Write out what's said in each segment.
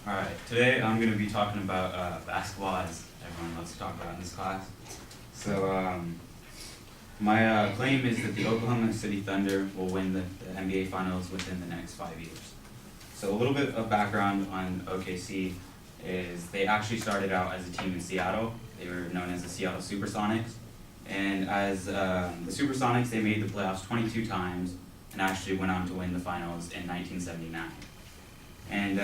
Alright, today I'm going to be talking about basketball, as everyone loves to talk about in this class. So, my claim is that the Oklahoma City Thunder will win the NBA Finals within the next 5 years. So, a little bit of background on OKC is they actually started out as a team in Seattle. They were known as the Seattle Supersonics. And as the Supersonics, they made the playoffs 22 times and actually went on to win the finals in 1979. And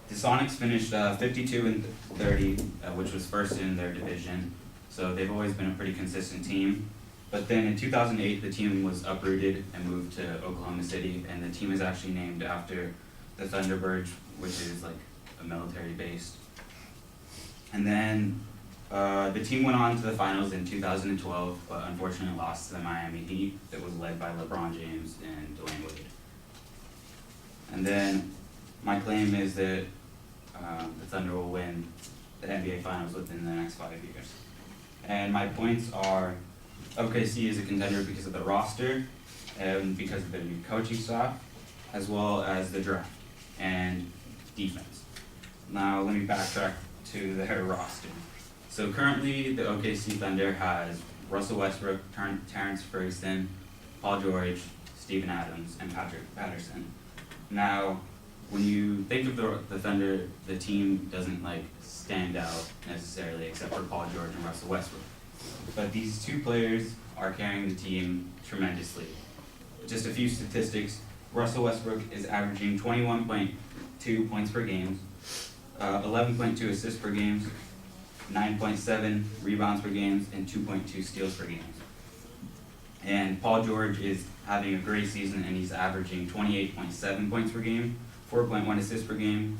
the Sonics finished 52-30, which was first in their division. So they've always been a pretty consistent team. But then in 2008, the team was uprooted and moved to Oklahoma City, and the team is actually named after the Thunderbirds, which is like a military base. And then the team went on to the finals in 2012, but unfortunately lost to the Miami Heat that was led by LeBron James and Dwayne Wade. And then my claim is that the Thunder will win the NBA Finals within the next 5 years. And my points are OKC is a contender because of the roster and because of the new coaching staff, as well as the draft and defense. Now let me backtrack to their roster. So currently the OKC Thunder has Russell Westbrook, Terrence Ferguson, Paul George, Steven Adams, and Patrick Patterson. Now, when you think of the Thunder, the team doesn't stand out necessarily, except for Paul George and Russell Westbrook. But these two players are carrying the team tremendously. Just a few statistics: Russell Westbrook is averaging 21.2 points per game, 11.2 assists per game, 9.7 rebounds per game, and 2.2 steals per game. And Paul George is having a great season, and he's averaging 28.7 points per game, 4.1 assists per game,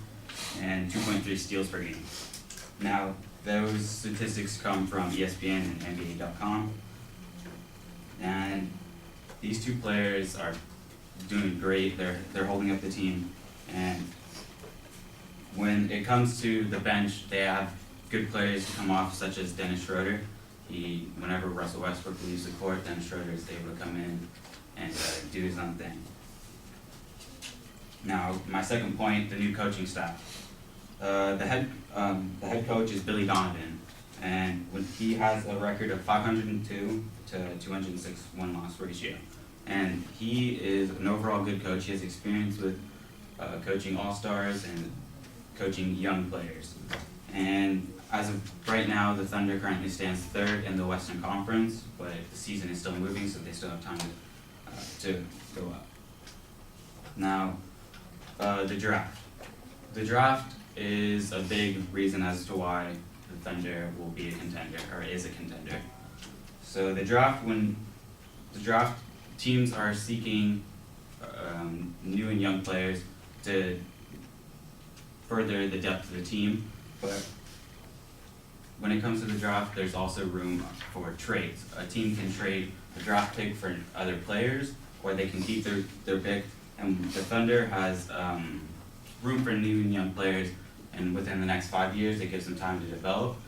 and 2.3 steals per game. Now, those statistics come from ESPN and NBA.com. And these two players are doing great. They're holding up the team. And when it comes to the bench, they have good players to come off, such as Dennis Schroeder. Whenever Russell Westbrook leaves the court, Dennis Schroeder is able to come in and do his own thing. Now, my second point, the new coaching staff. The head coach is Billy Donovan, and he has a record of 502 to 206 win-loss ratio. And he is an overall good coach. He has experience with coaching all-stars and coaching young players. And as of right now, the Thunder currently stands third in the Western Conference, but the season is still moving, so they still have time to go up. Now, the draft. The draft is a big reason as to why the Thunder will be a contender, or is a contender. So the draft teams are seeking new and young players to further the depth of the team, but when it comes to the draft, there's also room for trades. A team can trade a draft pick for other players, or they can keep their pick. And the Thunder has room for new and young players, and within the next 5 years, it gives them time to develop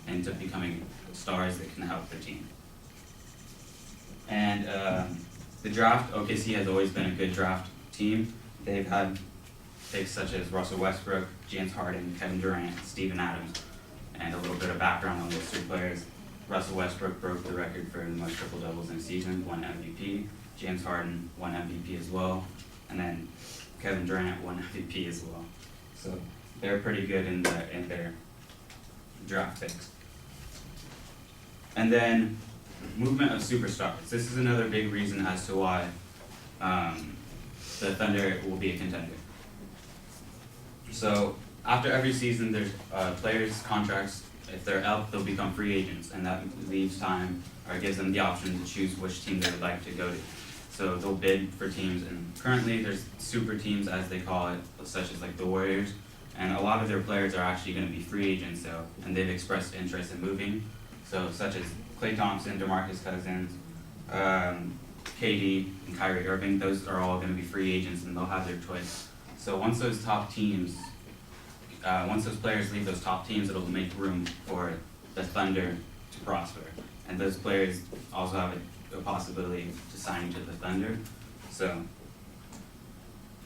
into becoming stars that can help their team. And the draft, OKC has always been a good draft team. They've had picks such as Russell Westbrook, James Harden, Kevin Durant, Steven Adams. And a little bit of background on those three players. Russell Westbrook broke the record for the most triple-doubles in a season, won MVP. James Harden won MVP as well. And then Kevin Durant won MVP as well. So they're pretty good in their draft picks. And then movement of superstars. This is another big reason as to why the Thunder will be a contender. So after every season, there's players' contracts. If they're up, they'll become free agents, and that leaves time, or gives them the option to choose which team they would like to go to. So they'll bid for teams, and currently there's super teams, as they call it, such as the Warriors, and a lot of their players are actually going to be free agents, and they've expressed interest in moving. So such as Klay Thompson, DeMarcus Cousins, KD, and Kyrie Irving, those are all going to be free agents, and they'll have their choice. So once those players leave those top teams, it'll make room for the Thunder to prosper. And those players also have a possibility to sign to the Thunder. So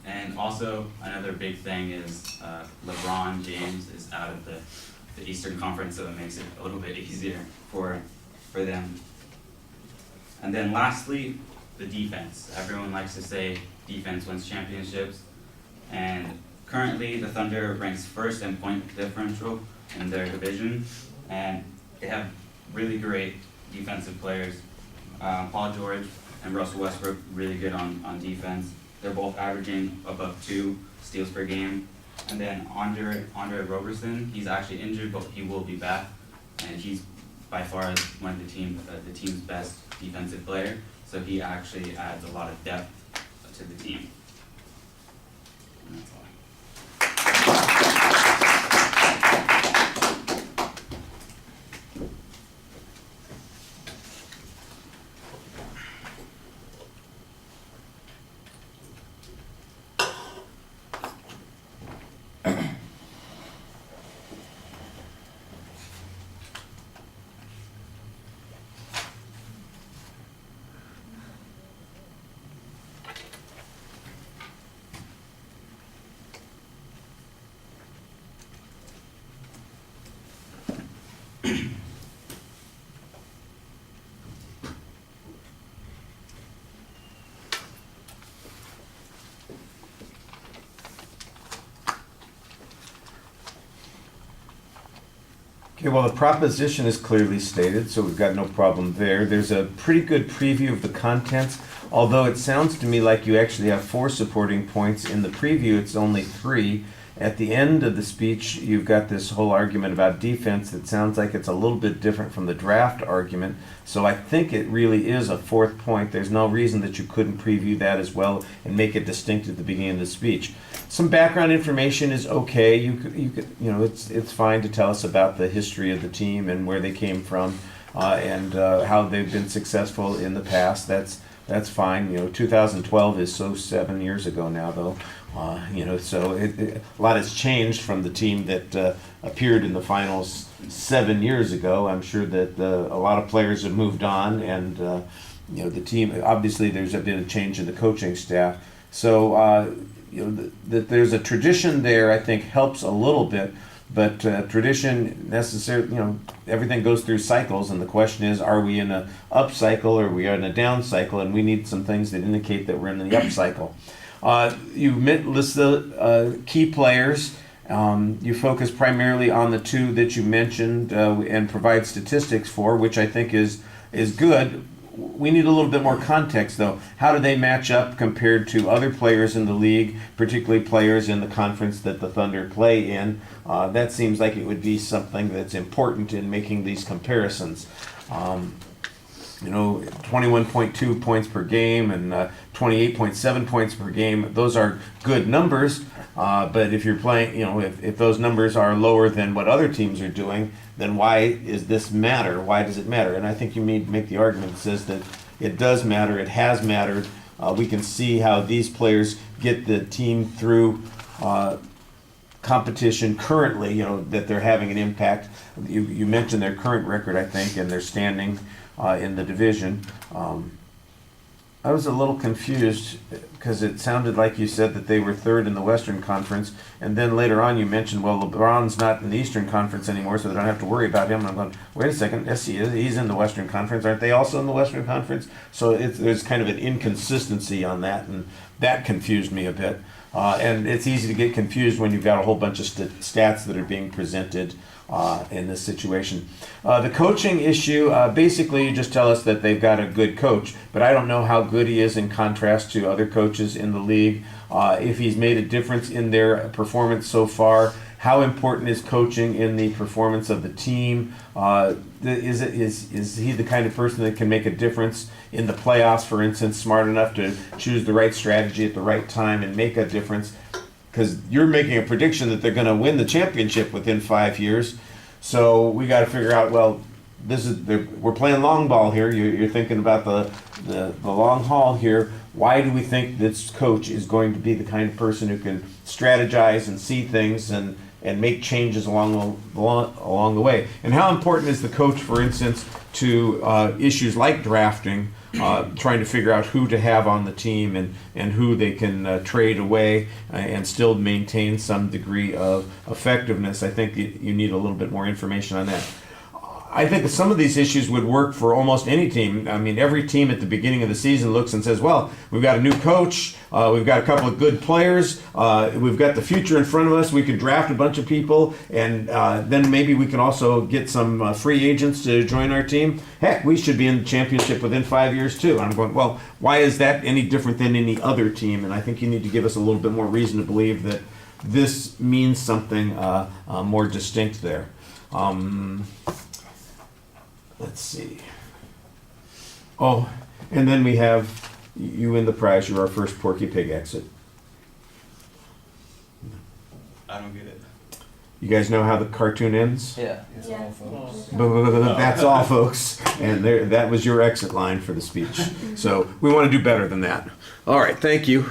And also another big thing is LeBron James is out of the Eastern Conference, so it makes it a little bit easier for them. And then lastly, the defense. Everyone likes to say defense wins championships, and currently the Thunder ranks first in point differential in their division, and they have really great defensive players. Paul George and Russell Westbrook really good on defense. They're both averaging above 2 steals per game. And then Andre Roberson, he's actually injured, but he will be back, and he's by far one of the team's best defensive player. So he actually adds a lot of depth to the team. And that's all. Okay, well, the proposition is clearly stated, so we've got no problem there. There's a pretty good preview of the contents, although it sounds to me like you actually have 4 supporting points. In the preview, it's only 3. At the end of the speech, you've got this whole argument about defense that sounds like it's a little bit different from the draft argument. So I think it really is a 4th point. There's no reason that you couldn't preview that as well and make it distinct at the beginning of the speech. Some background information is okay. You could, it's fine to tell us about the history of the team and where they came from, and how they've been successful in the past. That's fine. 2012 is so 7 years ago now, though. So a lot has changed from the team that appeared in the finals 7 years ago. I'm sure that a lot of players have moved on, and the team, obviously there's been a change in the coaching staff. So that there's a tradition there, I think, helps a little bit. But tradition necessarily, everything goes through cycles, and the question is, are we in an up cycle or are we in a down cycle? And we need some things that indicate that we're in the up cycle. You list the key players. You focus primarily on the 2 that you mentioned and provide statistics for, which I think is good. We need a little bit more context, though. How do they match up compared to other players in the league, particularly players in the conference that the Thunder play in? That seems like it would be something that's important in making these comparisons. 21.2 points per game and 28.7 points per game. Those are good numbers, but if you're playing, if those numbers are lower than what other teams are doing, then why is this matter? Why does it matter? And I think you need to make the argument that says that it does matter, it has mattered. We can see how these players get the team through competition currently, that they're having an impact. You mentioned their current record, I think, and their standing in the division. I was a little confused because it sounded like you said that they were 3rd in the Western Conference, and then later on you mentioned, well, LeBron's not in the Eastern Conference anymore, so they don't have to worry about him. And I'm going, wait a second, yes he is. He's in the Western Conference. Aren't they also in the Western Conference? So there's kind of an inconsistency on that, and that confused me a bit. And it's easy to get confused when you've got a whole bunch of stats that are being presented in this situation. The coaching issue, basically you just tell us that they've got a good coach, but I don't know how good he is in contrast to other coaches in the league. If he's made a difference in their performance so far, how important is coaching in the performance of the team? Is he the kind of person that can make a difference in the playoffs, for instance, smart enough to choose the right strategy at the right time and make a difference? Because you're making a prediction that they're going to win the championship within 5 years. So we got to figure out, well, we're playing long ball here. You're thinking about the long haul here. Why do we think this coach is going to be the kind of person who can strategize and see things and make changes along the way? And how important is the coach, for instance, to issues like drafting, trying to figure out who to have on the team and who they can trade away and still maintain some degree of effectiveness. I think you need a little bit more information on that. I think that some of these issues would work for almost any team. I mean, every team at the beginning of the season looks and says, well, we've got a new coach, we've got a couple of good players, we've got the future in front of us, we could draft a bunch of people, and then maybe we can also get some free agents to join our team. Heck, we should be in the championship within 5 years too. And I'm going, well, why is that any different than any other team? And I think you need to give us a little bit more reason to believe that this means something more distinct there. Let's see. Oh, and then we have you win the prize. You're our first Porky Pig exit. I don't get it. You guys know how the cartoon ends? Yeah. Yeah. That's all, folks. And that was your exit line for the speech. So we want to do better than that. All right, thank you.